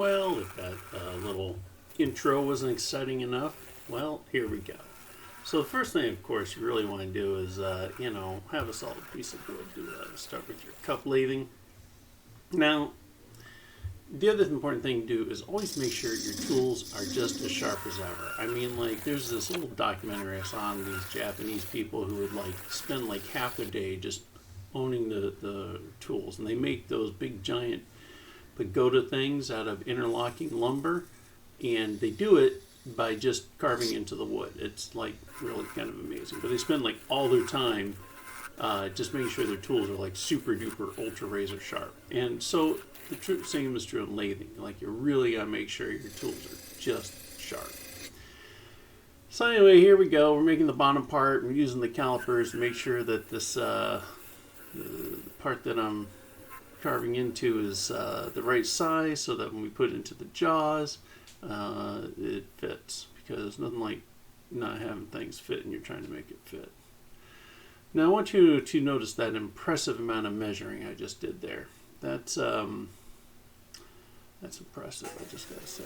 Well, if that little intro wasn't exciting enough, well, here we go. So the first thing, of course, you really want to do is, have a solid piece of wood. Start with your cup lathing. Now, the other important thing to do is always make sure your tools are just as sharp as ever. I mean, like, there's this little documentary I saw on these Japanese people who would, like, spend, like, half their day just owning the tools. And they make those big, giant pagoda things out of interlocking lumber. And they do it by just carving into the wood. It's, like, really kind of amazing. But they spend, like, all their time just making sure their tools are, like, super duper ultra razor sharp. And so the same is true in lathing. Like, you really got to make sure your tools are just sharp. So anyway, here we go. We're making the bottom part. We're using the calipers to make sure that this the part that I'm carving into is the right size, so that when we put it into the jaws, it fits. Because nothing like not having things fit and you're trying to make it fit. Now I want you to notice that impressive amount of measuring I just did there. That's impressive, I just gotta say.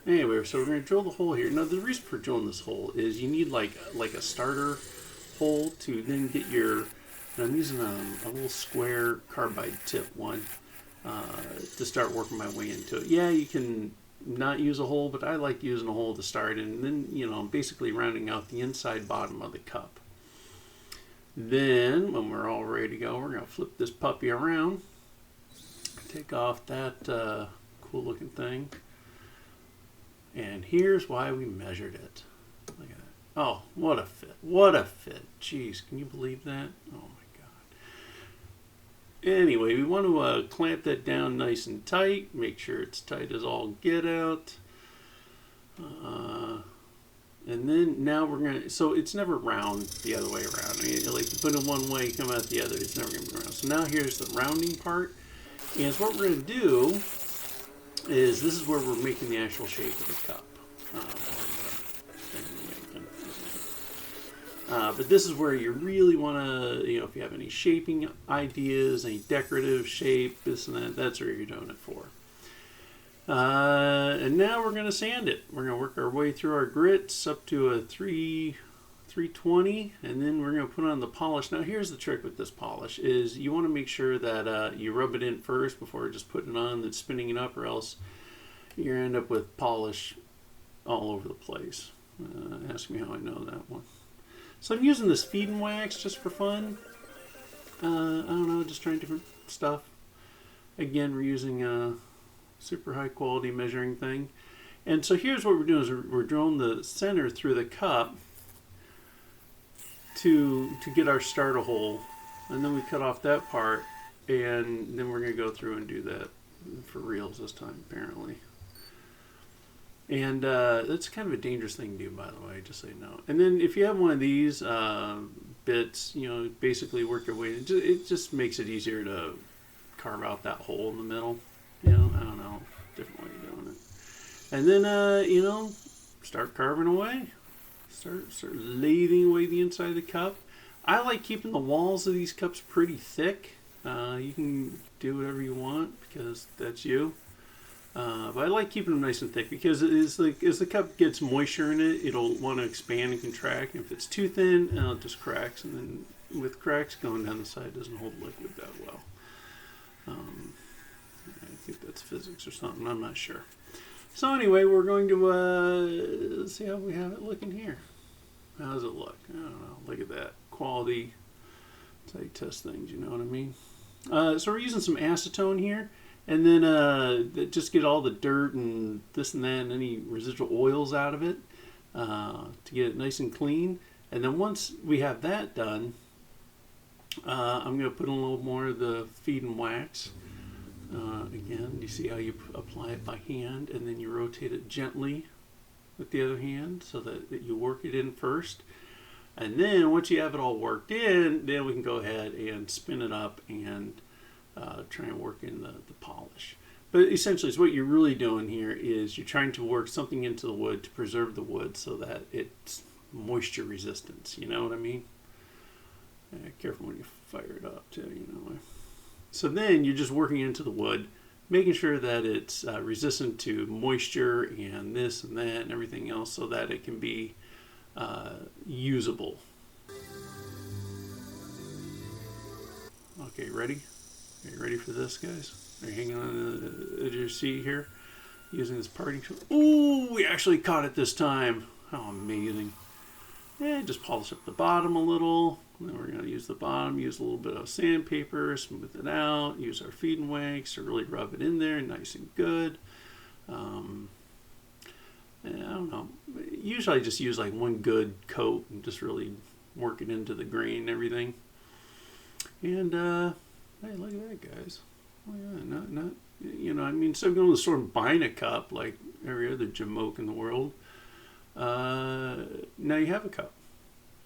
Anyway, so we're gonna drill the hole here. Now the reason for drilling this hole is you need like a starter hole to then get your, and I'm using a little square carbide tip one to start working my way into it. Yeah, you can not use a hole, but I like using a hole to start, and then, I'm basically rounding out the inside bottom of the cup. Then, when we're all ready to go, we're gonna flip this puppy around, take off that cool looking thing, and here's why we measured it. Look at that. Oh, what a fit. What a fit. Jeez, can you believe that? Oh my god. Anyway, we want to clamp that down nice and tight. Make sure it's tight as all get out. And then now we're going to, so it's never round the other way around. I mean, like you put it one way, come out the other. It's never going to be round. So now here's the rounding part. And what we're going to do is, this is where we're making the actual shape of the cup. But this is where you really want to, if you have any shaping ideas, any decorative shape, this and that, that's where you're doing it for. And now we're going to sand it. We're going to work our way through our grits up to a 320, and then we're going to put on the polish. Now here's the trick with this polish, is you want to make sure that you rub it in first before just putting it on and spinning it up, or else you're going to end up with polish all over the place. Ask me how I know that one. So I'm using this feed and wax just for fun. I don't know, just trying different stuff. Again, we're using super high quality measuring thing. And so here's what we're doing, is we're drilling the center through the cup to get our starter hole, and then we cut off that part, and then we're going to go through and do that for reals this time, apparently. And that's kind of a dangerous thing to do, by the way, just so you know. And then if you have one of these bits, basically work your way, it just makes it easier to carve out that hole in the middle. I don't know, different way of doing it. And then, start carving away. Start lathing away the inside of the cup. I like keeping the walls of these cups pretty thick. You can do whatever you want, because that's you. But I like keeping them nice and thick, because as the cup gets moisture in it, it'll want to expand and contract. And if it's too thin, it just cracks. And then with cracks going down the side, it doesn't hold liquid that well. I think that's physics or something. I'm not sure. So anyway, we're going to see how we have it looking here. How does it look? I don't know. Look at that quality. That's how you test things. You know what I mean? So we're using some acetone here, and then just get all the dirt and this and that and any residual oils out of it to get it nice and clean. And then once we have that done, I'm going to put in a little more of the feed and wax. Again, you see how you apply it by hand, and then you rotate it gently with the other hand, so that you work it in first. And then once you have it all worked in, then we can go ahead and spin it up and try and work in the polish. But essentially, what you're really doing here is you're trying to work something into the wood to preserve the wood so that it's moisture resistance. You know what I mean? Careful when you fire it up too, So then you're just working into the wood, making sure that it's resistant to moisture and this and that and everything else so that it can be usable. Okay, ready? Are you ready for this, guys? Are you hanging on the edge of your seat here? Using this parting tool. Ooh, we actually caught it this time. How amazing. Yeah, just polish up the bottom a little. And then we're going to use the bottom, use a little bit of sandpaper, smooth it out, use our feeding wax to really rub it in there nice and good. And I don't know. Usually I just use like one good coat and just really work it into the grain and everything. And hey, look at that, guys. Oh yeah, not you know, I mean, instead of going to the store and buying a cup like every other jamoke in the world, now you have a cup.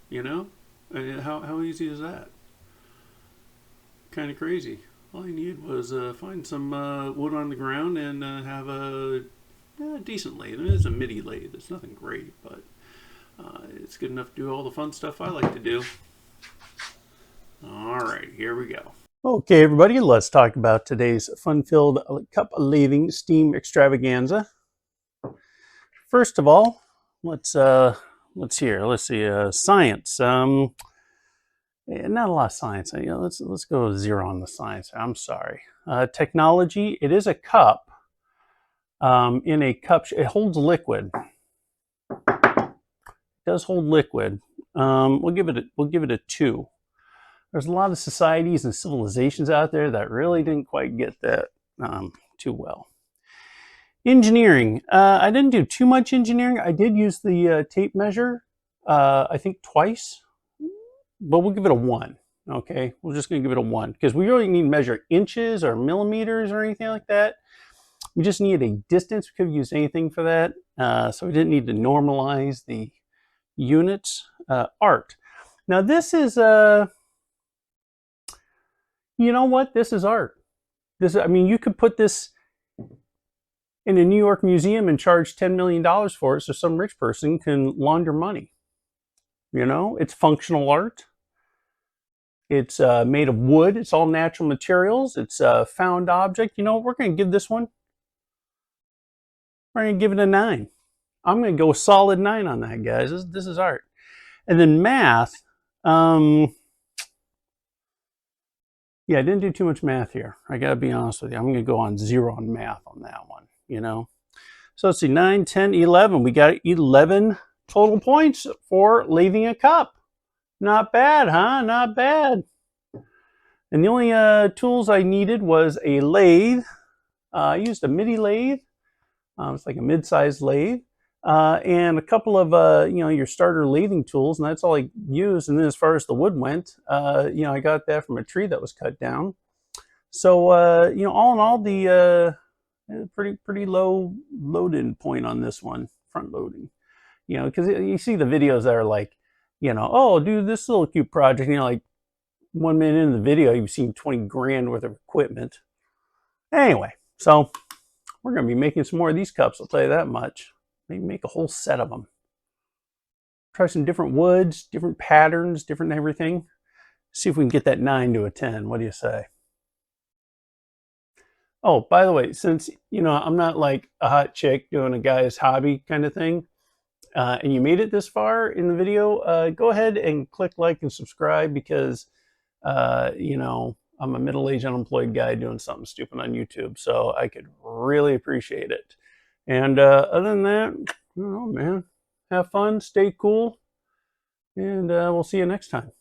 You know, and how easy is that? Kind of crazy. All you need was find some wood on the ground and have a decent lathe. I mean, it's a midi lathe. It's nothing great, but it's good enough to do all the fun stuff I like to do. All right, here we go. Okay, everybody, let's talk about today's fun-filled cup lathing steam extravaganza. First of all, let's see science. Not a lot of science. You know, let's go 0 on the science. I'm sorry. Technology. It is a cup. In a cup, it holds liquid. It does hold liquid. We'll give it a 2. There's a lot of societies and civilizations out there that really didn't quite get that too well. Engineering. I didn't do too much engineering. I did use the tape measure, I think twice, but we'll give it a 1. Okay, we're just going to give it a 1 because we really need to measure inches or millimeters or anything like that. We just needed a distance. We could have used anything for that, so we didn't need to normalize the units. Art. Now this is you know what? This is art. I mean, you could put this in a New York museum and charge $10 million for it so some rich person can launder money. You know, it's functional art. It's made of wood. It's all natural materials. It's a found object. You know, we're going to give this one, we're going to give it a 9. I'm going to go a solid 9 on that, guys. This is art. And then math. Yeah, I didn't do too much math here. I got to be honest with you. I'm going to go on 0 on math on that one, you know. So let's see, 9, 10, 11. We got 11 total points for lathing a cup. Not bad, huh? Not bad. And the only tools I needed was a lathe. I used a midi lathe. It's like a mid-sized lathe. And a couple of, you know, your starter lathing tools, and that's all I used. And then as far as the wood went, you know, I got that from a tree that was cut down. So, you know, all in all, the pretty low load-in point on this one, front loading. You know, because you see the videos that are like, you know, oh, do this little cute project. You know, like 1 minute in the video, you've seen 20 grand worth of equipment. Anyway, so we're going to be making some more of these cups, I'll tell you that much. Maybe make a whole set of them. Try some different woods, different patterns, different everything. See if we can get that 9 to a 10. What do you say? Oh, by the way, since, you know, I'm not like a hot chick doing a guy's hobby kind of thing, and you made it this far in the video, go ahead and click like and subscribe because, you know, I'm a middle-aged unemployed guy doing something stupid on YouTube, so I could really appreciate it. And other than that, I don't know, man, have fun, stay cool, and we'll see you next time.